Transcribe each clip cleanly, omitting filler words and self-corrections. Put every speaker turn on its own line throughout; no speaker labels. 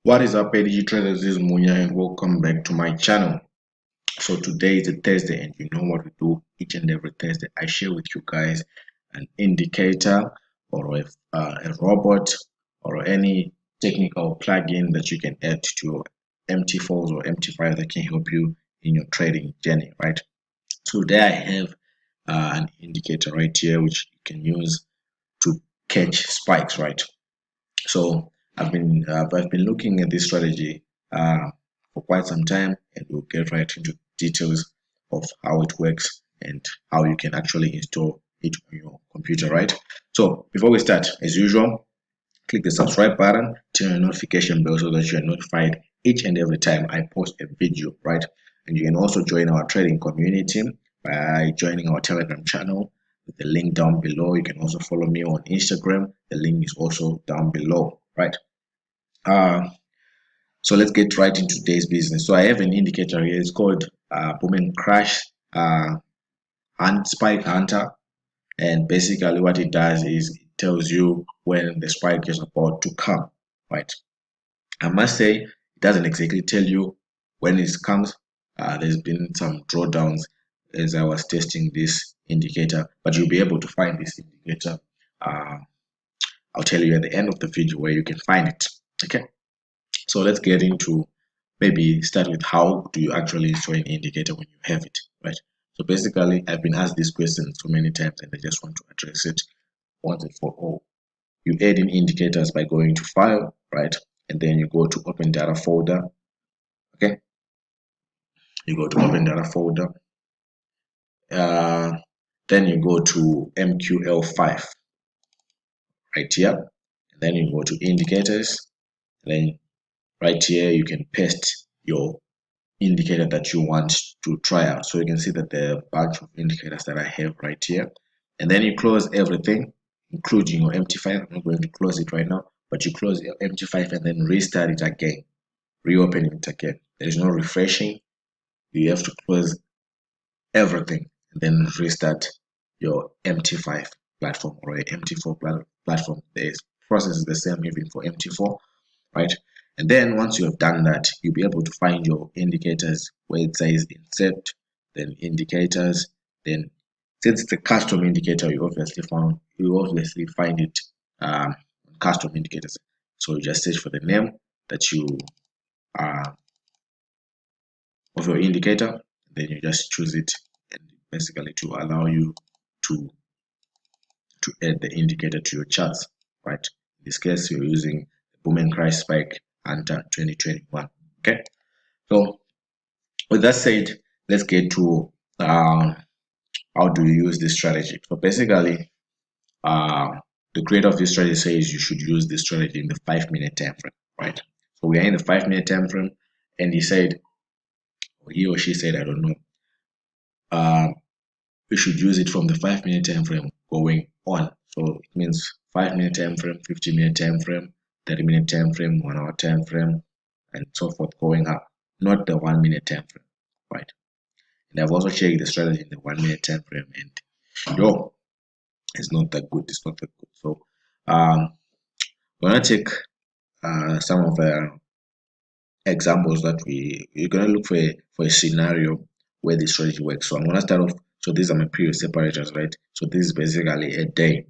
What is up, ADG traders? This is Munya and welcome back to my channel. So today is a Thursday and you know what we do each and every Thursday. I share with you guys an indicator or a robot or any technical plugin that you can add to your MT4s or MT5 that can help you in your trading journey, right? So today I have an indicator right here which you can use to catch spikes, right? So I've been looking at this strategy for quite some time, and we'll get right into details of how it works and how you can actually install it on your computer, right? So before we start, as usual, click the subscribe button, turn on the notification bell so that you are notified each and every time I post a video, right? And you can also join our trading community by joining our Telegram channel with the link down below. You can also follow me on Instagram. The link is also down below, right? So let's get right into today's business. So I have an indicator here. It's called Boom and Crash Spike Hunter. And basically what it does is it tells you when the spike is about to come, right? I must say it doesn't exactly tell you when it comes. There's been some drawdowns as I was testing this indicator, but you'll be able to find this indicator. I'll tell you at the end of the video where you can find it. Okay, so let's get into, maybe start with how do you actually install an indicator when you have it, right? So basically I've been asked this question so many times and I just want to address it once and for all. You add in indicators by going to file, right? And then you go to open data folder. Okay, you go to open data folder, then you go to MQL5 right here, and then you go to indicators, and then right here you can paste your indicator that you want to try out. So you can see that there are a bunch of indicators that I have right here, and then you close everything including your MT5. I'm not going to close it right now, but you close your MT5 and then restart it again, reopen it again. There's no refreshing. You have to close everything and then restart your MT5 platform or a MT4 platform. The process is the same even for MT4, right? And then once you have done that, you'll be able to find your indicators where it says insert, then indicators. Then since it's a custom indicator, you obviously find it custom indicators. So you just search for the name that you of your indicator, then you just choose it, and basically to allow you to add the indicator to your charts, right? In this case, you're using the Boom and Crash Spike Hunter 2021. Okay, so with that said, let's get to how do you use this strategy. So basically, the creator of this strategy says you should use this strategy in the 5-minute time frame, right? So we are in the 5-minute time frame, and he said, or he or she said, I don't know, we should use it from the 5-minute time frame going on. So it means 5-minute time frame, 50-minute time frame, 30-minute time frame, 1 hour time frame, and so forth going up, not the 1-minute time frame, right? And I've also checked the strategy in the 1-minute time frame, and yo, it's not that good. It's not that good. So we're gonna take some of the examples that you're gonna look for a scenario where the strategy works. So I'm gonna start off. So these are my previous separators, right? So this is basically a day.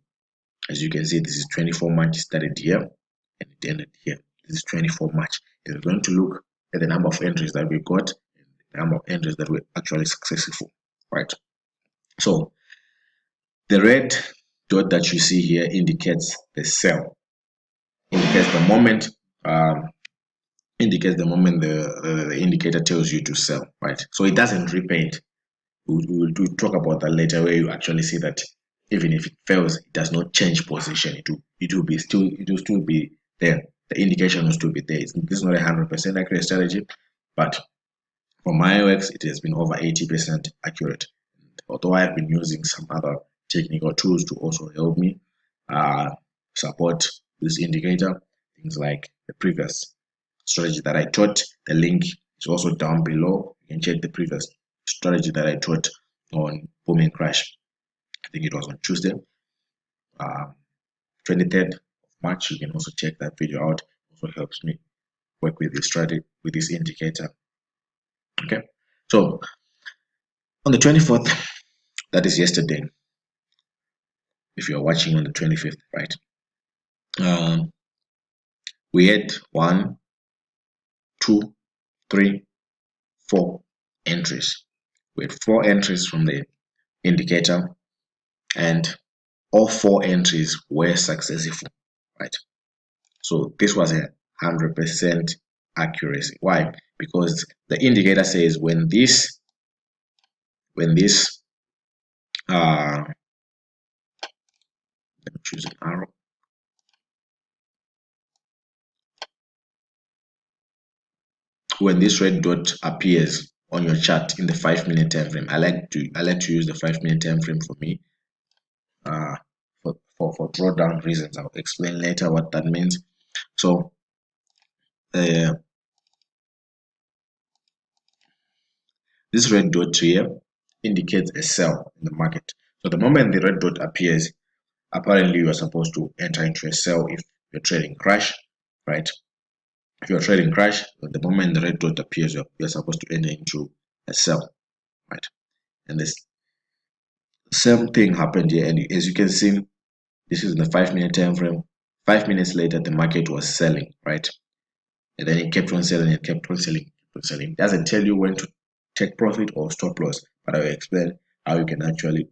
As you can see, this is 24 March. It started here and it ended here. This is 24 March. And we're going to look at the number of entries that we got and the number of entries that were actually successful, right? So the red dot that you see here indicates the sell, indicates the moment the indicator tells you to sell, right? So it doesn't repaint. We'll talk about that later, where you actually see that even if it fails, it does not change position. It will still be there. The indication will still be there. This is not a 100% accurate strategy, but for my works, it has been over 80% accurate. Although I have been using some other technical tools to also help me support this indicator, things like the previous strategy that I taught. The link is also down below. You can check the previous strategy that I taught on Boom and Crash. I think it was on Tuesday, 23rd of March. You can also check that video out. It also helps me work with this strategy, with this indicator. Okay, so on the 24th, that is yesterday, if you're watching on the 25th, right, we had 1, 2, 3, 4 entries. We had 4 entries from the indicator, and all 4 entries were successful, right? So this was 100% accuracy. Why? Because the indicator says when this let me choose an arrow. When this red dot appears on your chart in the 5-minute time frame, I like to use the 5-minute time frame for me. For drawdown reasons, I'll explain later what that means. So this red dot here indicates a sell in the market. So the moment the red dot appears, apparently you are supposed to enter into a sell if you're trading crash, right? If you're trading crash, the moment the red dot appears, you're supposed to enter into a sell, right? And this same thing happened here, and as you can see, this is the 5-minute time frame. 5 minutes later, the market was selling, right? And then it kept on selling, it kept on selling, kept on selling. It doesn't tell you when to take profit or stop loss, but I will explain how you can actually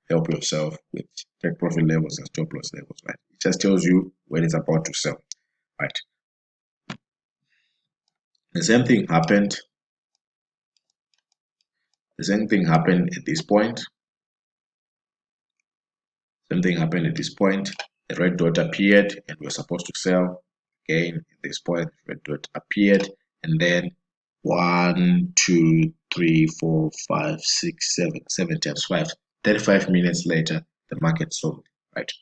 help yourself with take profit levels and stop loss levels, right? It just tells you when it's about to sell, right? The same thing happened. The same thing happened at this point. Same thing happened at this point. The red dot appeared and we were supposed to sell. Again, at this point, red dot appeared, and then 1, 2, 3, 4, 5, 6, 7, 7 times 5. 35 minutes later, the market sold, right?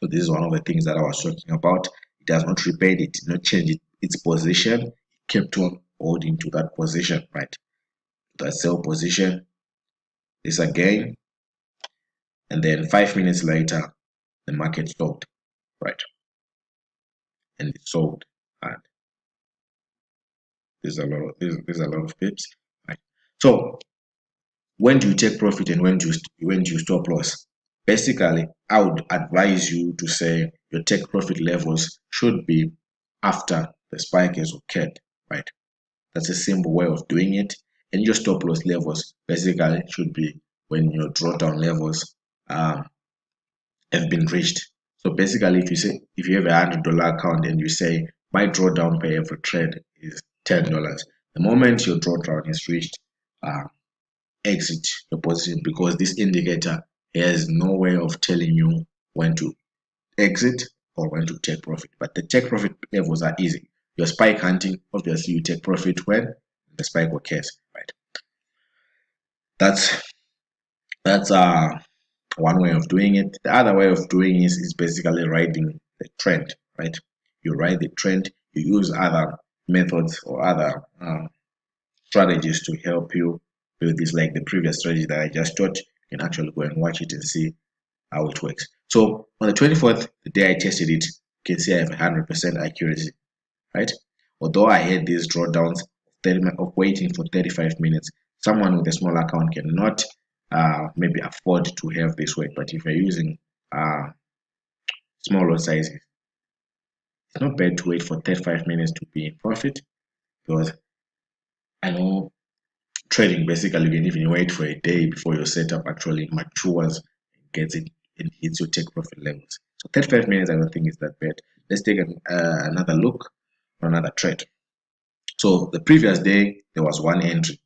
So this is one of the things that I was talking about. It does not repair, it did not change its position. It kept on holding to that position, right? That sell position. This again, and then 5 minutes later, the market sold, right? And it sold, and there's a lot of pips, right? So when do you take profit and when do you stop loss? Basically, I would advise you to say your take profit levels should be after the spike has occurred, right? That's a simple way of doing it. And your stop loss levels basically should be when your drawdown levels have been reached. So basically, if you have $100 account and you say my drawdown per every trade is $10, the moment your drawdown is reached, exit your position, because this indicator has no way of telling you when to exit or when to take profit. But the take profit levels are easy. You're spike hunting, obviously you take profit when the spike occurs, right? That's one way of doing it. The other way of doing it is basically riding the trend, right? You ride the trend, you use other methods or other strategies to help you do this, like the previous strategy that I just taught. You can actually go and watch it and see how it works. So on the 24th, the day I tested it, you can see I have 100% accuracy, right? Although I had these drawdowns of waiting for 35 minutes, someone with a small account cannot maybe afford to have this wait. But if you're using small lot sizes, it's not bad to wait for 35 minutes to be in profit, because I know trading basically you can even wait for a day before your setup actually matures and gets it and hits your take profit levels. So 35 minutes I don't think is that bad. Let's take another look on another trade. So the previous day there was one entry.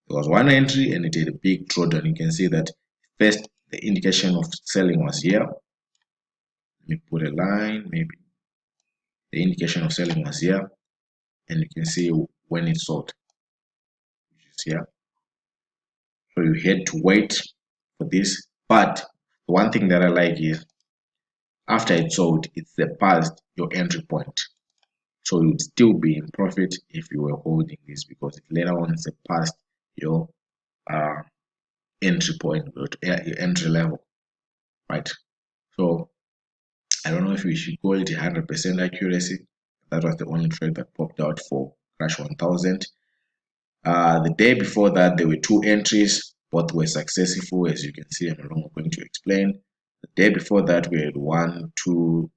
There was one entry and it had a big drawdown. You can see that first the indication of selling was here. Let me put a line, maybe the indication of selling was here, and you can see when it sold, which is here. So you had to wait for this. But the one thing that I like is after it sold, it's past your entry point. So you'd still be in profit if you were holding this, because it later on surpassed your entry point, your entry level, right? So I don't know if we should call it 100% accuracy That was the only trade that popped out for Crash 1000. The day before that, there were 2 entries. Both were successful, as you can see. I'm no longer going to explain. The day before that, we had 1, 2,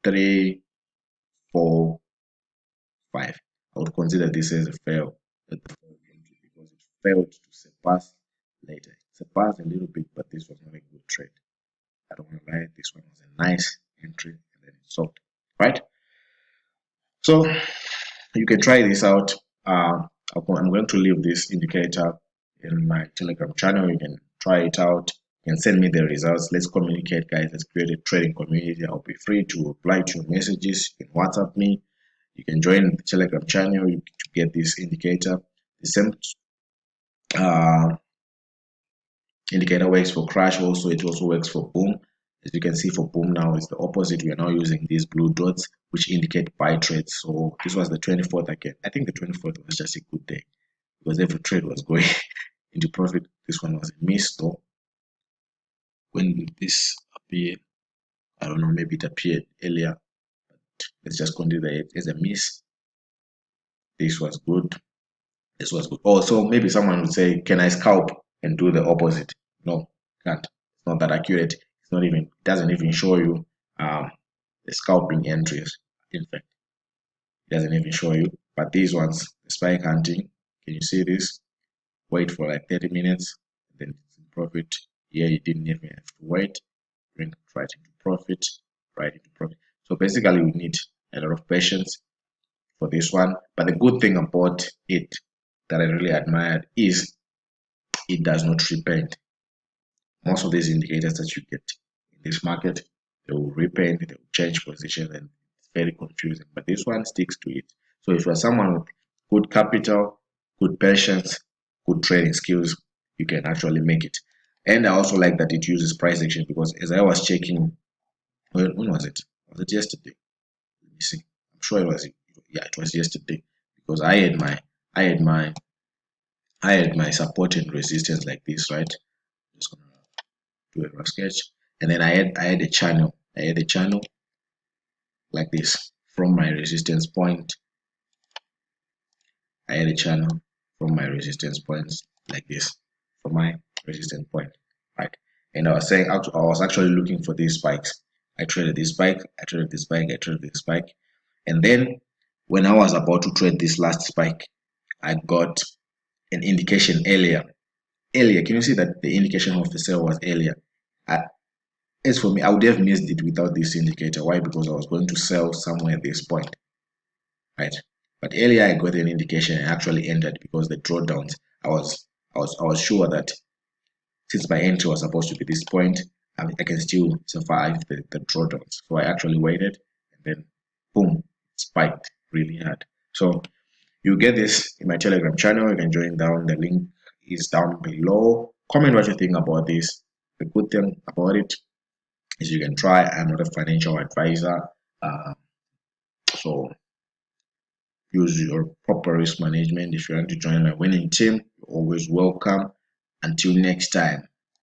3, 4, 5. I would consider this as a fail because it failed to surpass later. It surpassed a little bit, but this was not a good trade. I don't want to lie, this one was a nice entry and then it sold, right? So you can try this out. I'm going to leave this indicator in my Telegram channel. You can try it out. You can send me the results. Let's communicate, guys. Let's create a trading community. I'll be free to reply to your messages. You can WhatsApp me. You can join the Telegram channel to get this indicator. The same indicator works for Crash also. It also works for Boom. As you can see, for Boom now it's the opposite. We are now using these blue dots which indicate buy trades. So this was the 24th again. I think the 24th was just a good day because every trade was going into profit. This one was a miss though. When did this appear? I don't know, maybe it appeared earlier, but let's just consider it as a miss. This was good. This was good. Oh, so maybe someone would say, can I scalp and do the opposite? No, can't. It's not that accurate. It's not even, it doesn't even show you the scalping entries. In fact, it doesn't even show you. But these ones, the spike hunting, can you see this? Wait for like 30 minutes, then it's in profit. Here you didn't even have to wait. Bring right into profit, right into profit. So basically, we need a lot of patience for this one. But the good thing about it that I really admired is it does not repaint. Most of these indicators that you get in this market, they will repaint, they will change position, and it's very confusing. But this one sticks to it. So if you are someone with good capital, good patience, good trading skills, you can actually make it. And I also like that it uses price action because as I was checking, when was it? Was it yesterday? Let me see. I'm sure it was. Yeah, it was yesterday because I had my support and resistance like this, right? Just gonna do a rough sketch, and then I had a channel. I had a channel like this from my resistance point. I had a channel from my resistance points like this from my resistance point, right? And I was saying I was actually looking for these spikes. I traded this spike, I traded this spike, I traded this spike, and then when I was about to trade this last spike, I got an indication earlier. Can you see that the indication of the sell was earlier? As for me, I would have missed it without this indicator. Why? Because I was going to sell somewhere at this point, right? But earlier I got an indication and actually entered because the drawdowns, I was sure that since my entry was supposed to be this point, I can still survive the drawdowns. So I actually waited and then boom, spiked really hard. So you get this in my Telegram channel. You can join down. The link is down below. Comment what you think about this. The good thing about it is you can try. I'm not a financial advisor, so use your proper risk management. If you want to join my winning team, you're always welcome. Until next time.